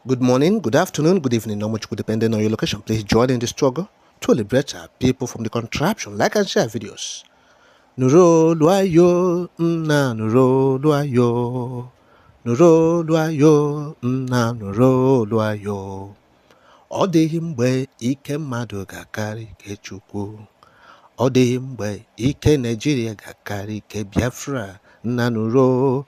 Good morning, good afternoon, good evening, not much good depending on your location. Please join in the struggle to liberate our people from the contraption. Like and share videos. Nuro luayo, na nuro luayo. Nuro luayo, na nuro luayo. Ọ dịghị mgbe ike mmadụ ga-akarị ike Chukwu. Ọ dịghị mgbe ike Naịjirịa ga-akarị ike Biafra. Nna nuro,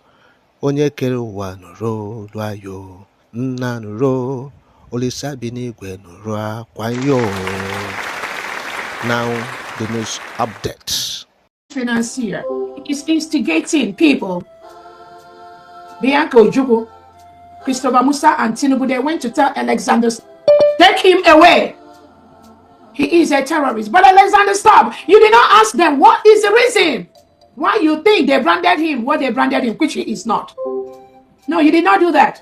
onye kere ụwa nuro luayo. Nna nuro, Olisa bi n'igwe nụrụ akwa yo. Now the news update. Financier is instigating people. Bianca Ojukwu, Christopher Musa, and Tinubu, they went to tell Alexander, take him away. He is a terrorist. But Alexander, stop. You did not ask them what is the reason why you think they branded him what they branded him, which he is not. No, you did not do that.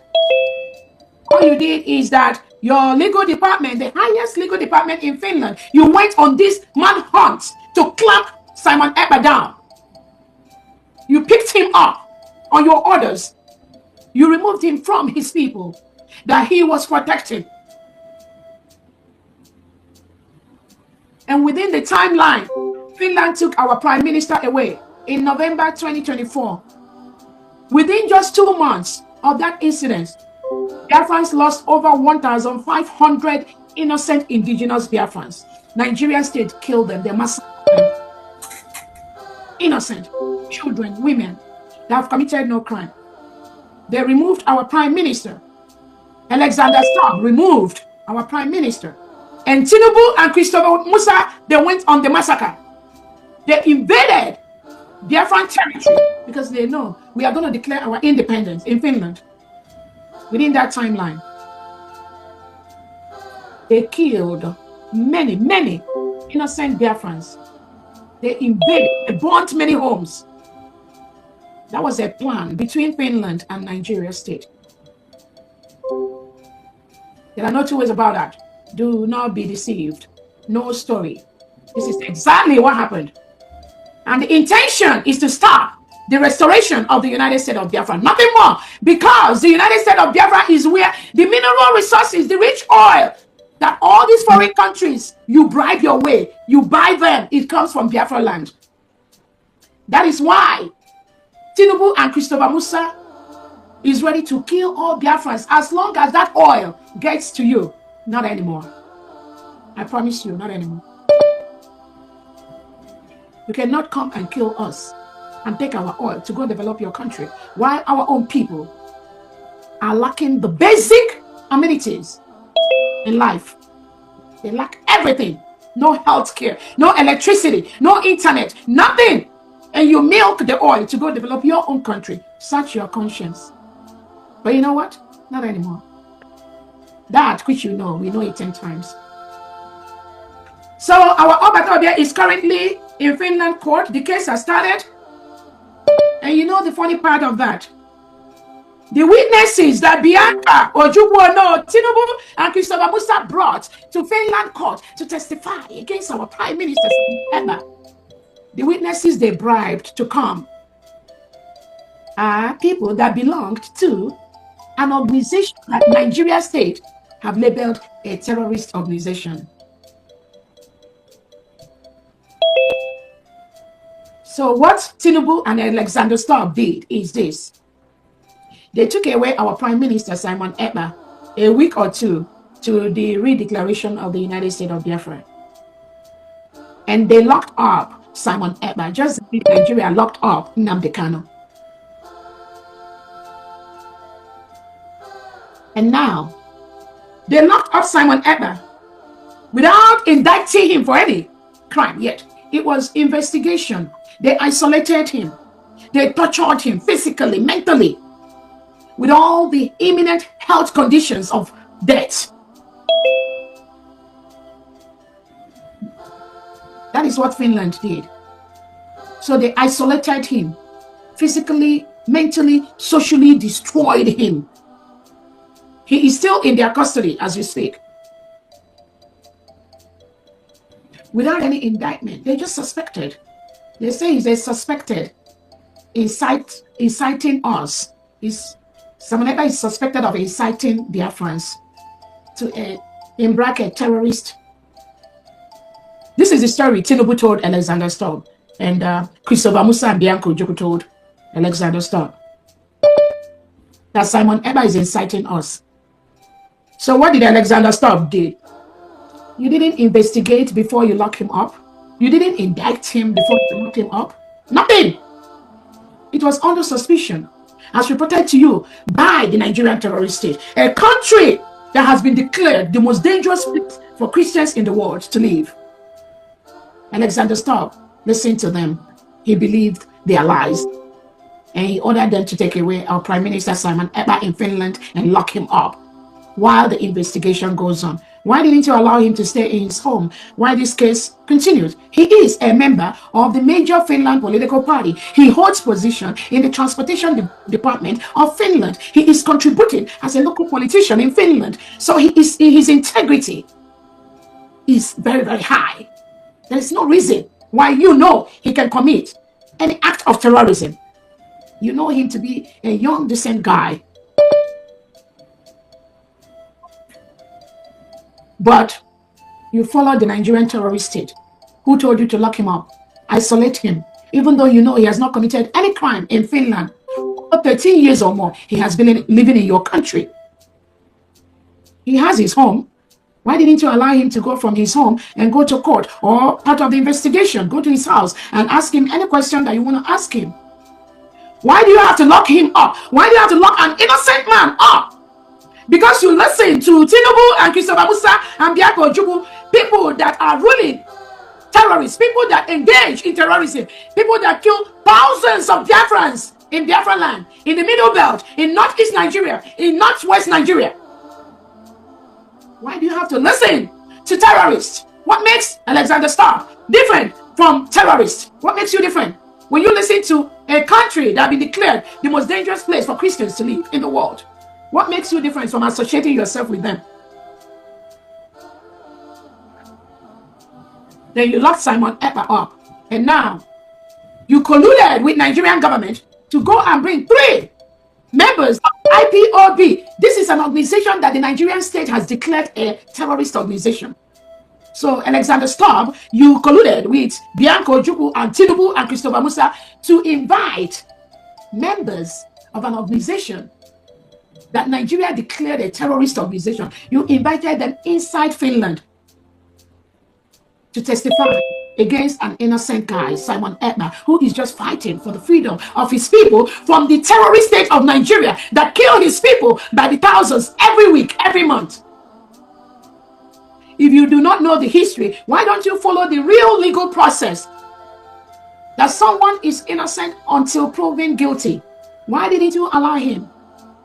All you did is that your legal department, the highest legal department in Finland, you went on this manhunt to clamp Simon Ekpa down. You picked him up on your orders. You removed him from his people that he was protecting. And within the timeline, Finland took our prime minister away in November 2024. Within just 2 months of that incident, Biafrans lost over 1,500 innocent indigenous Biafrans. Nigerian state killed them. They massacred them. Innocent children, women that have committed no crime. They removed our prime minister. Alexander Stubb removed our prime minister. And Tinubu and Christopher Musa, they went on the massacre. They invaded Biafran territory because they know we are going to declare our independence in Finland. Within that timeline, they killed many innocent Biafrans. They invaded, they burnt many homes. That was a plan between Finland and Nigeria state. There are no two ways about that. Do not be deceived. No story. This is exactly what happened. And the intention is to stop the restoration of the United States of Biafra. Nothing more. Because the United States of Biafra is where the mineral resources, the rich oil, that all these foreign countries, you bribe your way, you buy them, it comes from Biafra land. That is why Tinubu and Christopher Musa is ready to kill all Biafrans as long as that oil gets to you. Not anymore. I promise you, not anymore. You cannot come and kill us and take our oil to go develop your country while our own people are lacking the basic amenities in life. They lack everything. No health care, no electricity, no internet, nothing. And you milk the oil to go develop your own country. Search your conscience. But you know what? Not anymore. That which you know, we know it 10 times. So our Obatobia is currently in Finland court. The case has started. And you know the funny part of that? The witnesses that Bianca Ojukwu, Tinubu and Christopher Musa brought to Finland court to testify against our prime minister, Ekpa. The witnesses they bribed to come are people that belonged to an organization that Nigeria state have labeled a terrorist organization. So what Tinubu and Alexander Stubb did is this. They took away our prime minister, Simon Ekpa, a week or two to the redeclaration of the United States of Biafra. And they locked up Simon Ekpa, just like Nigeria locked up Nnamdi Kanu. And now, they locked up Simon Ekpa without indicting him for any crime yet. It was investigation. They isolated him. They tortured him physically, mentally, with all the imminent health conditions of death. That is what Finland did. So they isolated him, physically, mentally, socially destroyed him. He is still in their custody as we speak. Without any indictment. They just suspected. They say he's a suspected inciting us. He's Simon Ekpa is suspected of inciting Biafrans to in bracket terrorist. This is the story Tinubu told Alexander Stubb, and Christopher Musa and Bianco Ojukwu told Alexander Stubb that Simon Ekpa is inciting us. So what did Alexander Stubb do? You didn't investigate before you lock him up. You didn't indict him before you locked him up. Nothing. It was under suspicion, as reported to you by the Nigerian terrorist state, a country that has been declared the most dangerous place for Christians in the world to live. Alexander Stubb listened to them. He believed their lies, and he ordered them to take away our Prime Minister Simon Ekpa in Finland and lock him up while the investigation goes on. Why didn't you allow him to stay in his home while this case continues? He is a member of the major Finland political party. He holds position in the transportation department of Finland. He is contributing as a local politician in Finland. So his integrity is very, very high. There is no reason why you know he can commit any act of terrorism. You know him to be a young, decent guy. But you followed the Nigerian terrorist state who told you to lock him up, isolate him, even though you know he has not committed any crime in Finland. For 13 years or more, he has been living in your country. He has his home. Why didn't you allow him to go from his home and go to court or part of the investigation? Go to his house and ask him any question that you want to ask him. Why do you have to lock him up? Why do you have to lock an innocent man up? Because you listen to Tinubu and Christopher Musa and Bianco Ojukwu, people that are ruling terrorists, people that engage in terrorism, people that kill thousands of Biafrans in Biafra land, in the Middle Belt, in Northeast Nigeria, in Northwest Nigeria. Why do you have to listen to terrorists? What makes Alexander Stubb different from terrorists? What makes you different? When you listen to a country that has been declared the most dangerous place for Christians to live in the world, what makes you different from associating yourself with them? Then you locked Simon Ekpa up, and now you colluded with Nigerian government to go and bring 3 members of Ipob. This is an organization that the Nigerian state has declared a terrorist organization. So Alexander Stubb, you colluded with Bianco Ojukwu and Tinubu and Christopher Musa to invite members of an organization that Nigeria declared a terrorist organization. You invited them inside Finland to testify against an innocent guy, Simon Ekpa, who is just fighting for the freedom of his people from the terrorist state of Nigeria that kill his people by the thousands every week, every month. If you do not know the history, why don't you follow the real legal process? That someone is innocent until proven guilty. Why didn't you allow him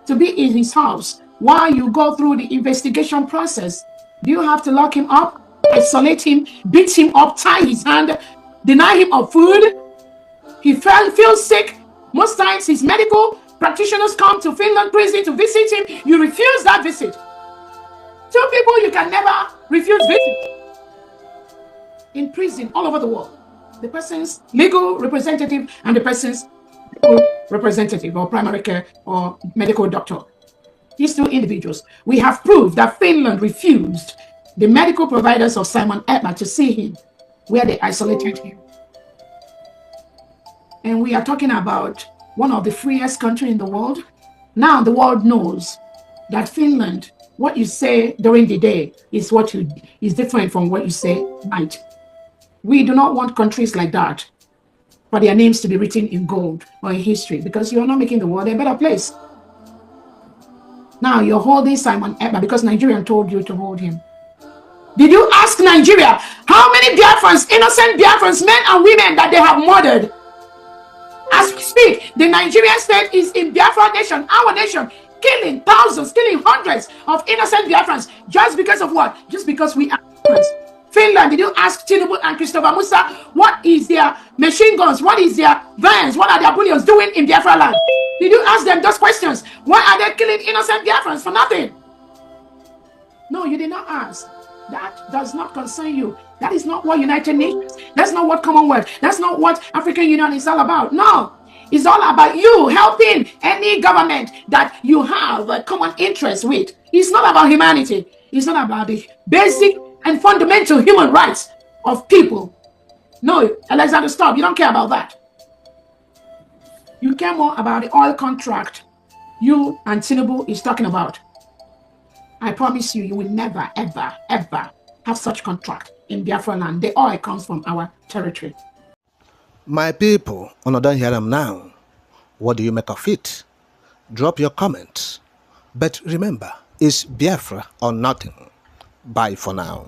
to be in his house while you go through the investigation process? Do you have to lock him up, isolate him, beat him up, tie his hand, deny him of food? He feels sick. Most times his medical practitioners come to Finland prison to visit him. You refuse that visit. 2 people you can never refuse visit in prison all over the world. The person's legal representative and the person's representative or primary care or medical doctor. These 2 individuals, we have proved that Finland refused the medical providers of Simon Ekpa to see him, where they isolated him. And we are talking about one of the freest countries in the world. Now the world knows that Finland, what you say during the day is is different from what you say at night. We do not want countries like that for their names to be written in gold or in history, because you are not making the world a better place. Now you're holding Simon Ekpa because Nigerian told you to hold him. Did you ask Nigeria how many Biafrans, innocent Biafrans, men and women that they have murdered? As we speak, the Nigerian state is in Biafra nation, our nation, killing thousands, killing hundreds of innocent Biafrans. Just because of what? Just because we are Biafrans. Finland, did you ask Tinubu and Christopher Musa what is their machine guns, what is their vans, what are their bullions doing in Biafra land? Did you ask them those questions? Why are they killing innocent Biafrans for nothing? No, you did not ask. That does not concern you. That is not what United Nations, that's not what Commonwealth, that's not what African Union is all about. No, It's all about you helping any government that you have a common interest with. It's not about humanity. It's not about the basic and fundamental human rights of people. No, Alexander, stop. You don't care about that. You care more about the oil contract you and Tinubu is talking about. I promise you, you will never, ever, ever have such contract in Biafra land. The oil comes from our territory. My people, don't hear them now. What do you make of it? Drop your comments. But remember, it's Biafra or nothing. Bye for now.